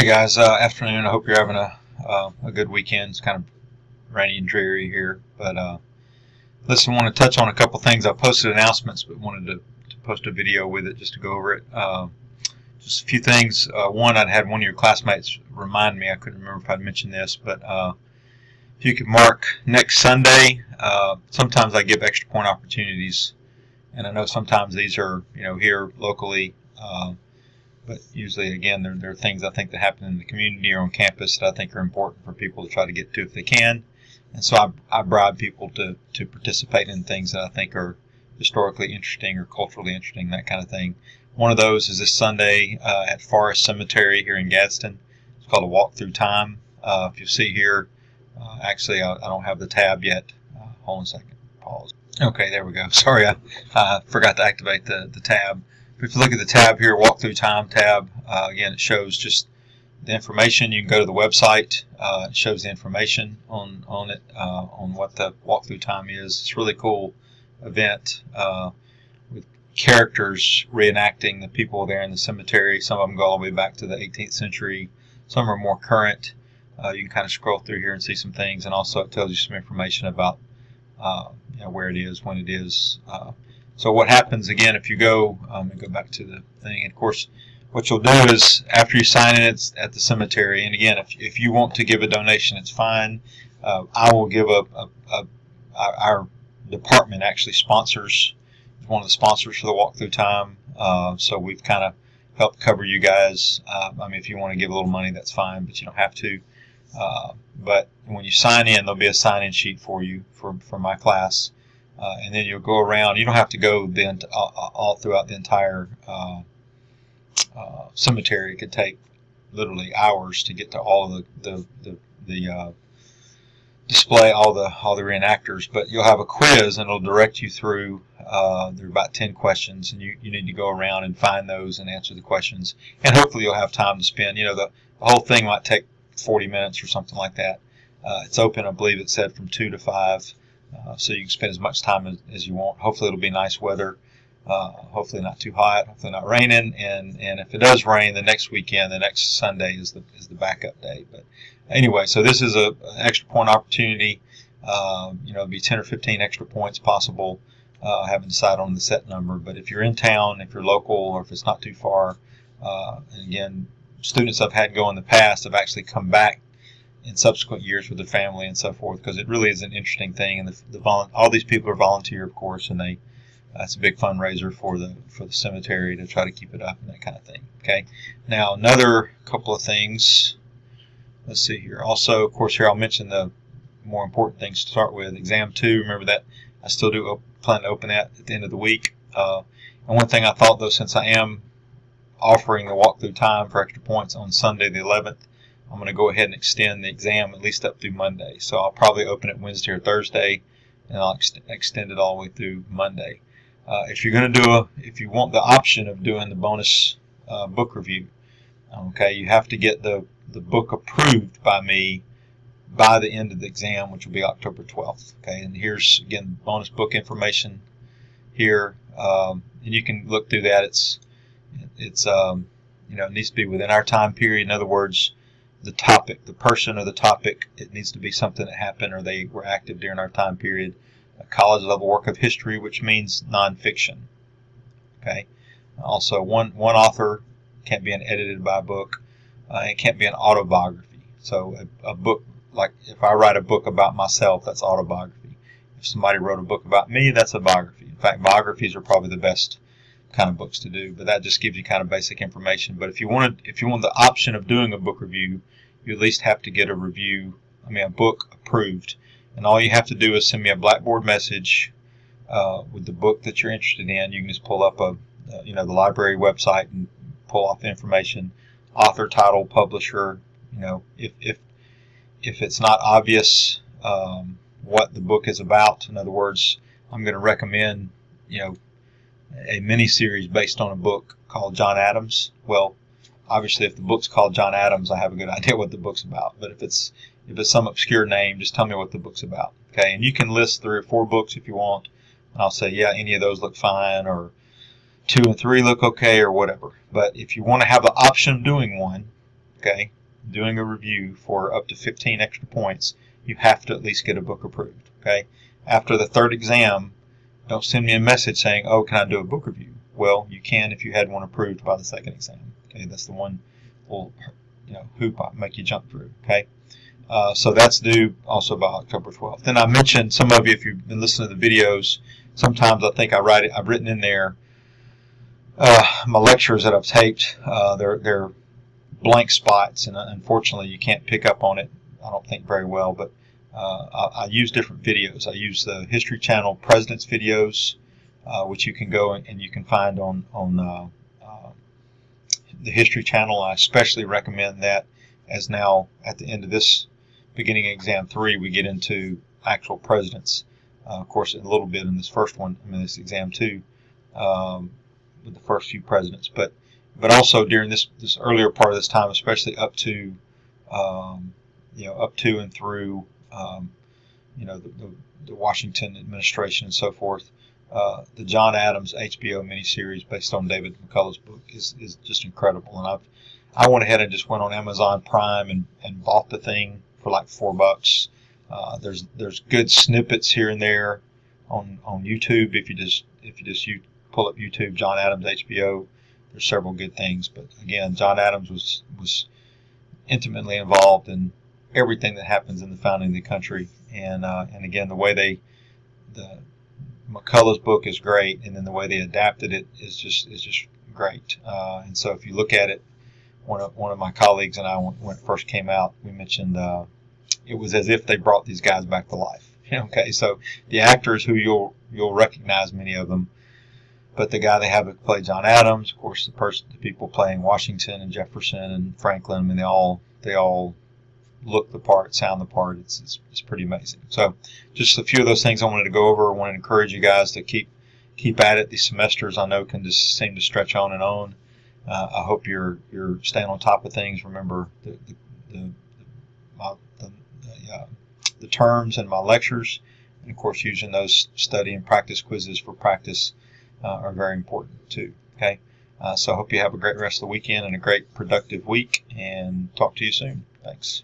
Hey guys, afternoon. I hope you're having a good weekend. It's kind of rainy and dreary here, but listen, I want to touch on a couple things. I posted announcements, but wanted to post a video with it just to go over it. Just a few things. One, I'd had one of your classmates remind me. I couldn't remember if I'd mentioned this, but if you could mark next Sunday. Sometimes I give extra point opportunities, and I know sometimes these are here locally. But usually, again, there are things I think that happen in the community or on campus that I think are important for people to try to get to if they can. And so I bribe people to participate in things that I think are historically interesting or culturally interesting, that kind of thing. One of those is this Sunday at Forest Cemetery here in Gadsden. It's called a Walk Through Time. If you see here, actually, I don't have the tab yet. Hold on a second. Pause. Okay, there we go. Sorry, I forgot to activate the tab. If you look at the tab here, Walk Through Time tab, again, it shows just the information. You can go to the website. It shows the information on it, on what the Walk Through Time is. It's a really cool event with characters reenacting the people there in the cemetery. Some of them go all the way back to the 18th century. Some are more current. You can kind of scroll through here and see some things, and also it tells you some information about where it is, when it is. So what happens, again, if you go, and go back to the thing, of course, what you'll do is after you sign in, it's at the cemetery. And again, if you want to give a donation, it's fine. I will give our department actually sponsors, one of the sponsors for the Walk Through Time. So we've kind of helped cover you guys. I mean, if you want to give a little money, that's fine, but you don't have to. But when you sign in, there'll be a sign-in sheet for you for my class. And then you'll go around. You don't have to go all throughout the entire cemetery. It could take literally hours to get to all of the display, all the reenactors. But you'll have a quiz, and it'll direct you through. There are about 10 questions, and you need to go around and find those and answer the questions. And hopefully you'll have time to spend. The whole thing might take 40 minutes or something like that. It's open, I believe it said, from 2 to 5. So you can spend as much time as you want. Hopefully it'll be nice weather. Hopefully not too hot. Hopefully not raining. And if it does rain, the next weekend, the next Sunday is the backup day. But anyway, so this is an extra point opportunity. It'll be 10 or 15 extra points possible. I haven't decided on the set number. But if you're in town, if you're local, or if it's not too far, and again, students I've had go in the past have actually come back in subsequent years with the family and so forth, because it really is an interesting thing. And all these people are volunteer, of course, and it's a big fundraiser for the cemetery to try to keep it up and that kind of thing. Okay. Now another couple of things. Let's see here. Also, of course, here I'll mention the more important things to start with. Exam 2. Remember that I still do plan to open that at the end of the week. And one thing I thought, though, since I am offering the Walk Through Time for extra points on Sunday the 11th, I'm going to go ahead and extend the exam at least up through Monday. So I'll probably open it Wednesday or Thursday, and I'll extend it all the way through Monday. If you want the option of doing the bonus book review, okay, you have to get the book approved by me by the end of the exam, which will be October 12th. Okay, and here's again bonus book information here, and you can look through that. It needs to be within our time period. In other words, the topic, the person or the topic, it needs to be something that happened or they were active during our time period. A college level work of history, which means nonfiction. Okay. Also, one author can't be edited by a book. It can't be an autobiography. So a book, like if I write a book about myself, that's autobiography. If somebody wrote a book about me, that's a biography. In fact, biographies are probably the best kind of books to do, but that just gives you kind of basic information. But if you want the option of doing a book review, you at least have to get a book approved. And all you have to do is send me a Blackboard message with the book that you're interested in. You can just pull up the library website and pull off the information, author, title, publisher. If it's not obvious what the book is about, in other words, I'm going to recommend a mini-series based on a book called John Adams. Well, obviously, if the book's called John Adams, I have a good idea what the book's about. But if it's some obscure name, just tell me what the book's about. Okay, and you can list 3 or 4 books if you want, and I'll say, yeah, any of those look fine, or 2 and 3 look okay, or whatever. But if you want to have the option of doing one, okay, doing a review for up to 15 extra points, you have to at least get a book approved. Okay, after the third exam, don't send me a message saying, "Oh, can I do a book review?" Well, you can if you had one approved by the second exam. Okay, that's the one will, hoop make you jump through. Okay, so that's due also by October 12th. Then I mentioned, some of you, if you've been listening to the videos, sometimes I think I've written in there my lectures that I've taped. They're blank spots, and unfortunately you can't pick up on it, I don't think, very well, but I use different videos. I use the History Channel President's videos, which you can go and you can find on the History Channel. I especially recommend that, as now at the end of this beginning exam 3 we get into actual presidents, of course a little bit in this first one, this exam 2, with the first few presidents, but also during this earlier part of this time, especially up to up to and through the Washington administration and so forth. The John Adams HBO miniseries based on David McCullough's book is just incredible, and I went ahead and just went on Amazon Prime and bought the thing for like $4. There's good snippets here and there on YouTube. If you just pull up YouTube John Adams HBO, there's several good things. But again, John Adams was intimately involved in everything that happens in the founding of the country, and again, the way McCullough's book is great, and then the way they adapted it is just great. And so if you look at it, one of my colleagues and I, when it first came out, we mentioned it was as if they brought these guys back to life. Okay, so the actors, who you'll recognize many of them, but the guy they have that played John Adams, of course, the people playing Washington and Jefferson and Franklin, I mean, they all look the part, sound the part. It's pretty amazing. So just a few of those things I wanted to go over. I want to encourage you guys to keep at it. These semesters, I know, can just seem to stretch on and on. I hope you're staying on top of things. Remember the terms in my lectures, and of course using those study and practice quizzes for practice are very important too. Okay, so I hope you have a great rest of the weekend and a great productive week, and talk to you soon. Thanks.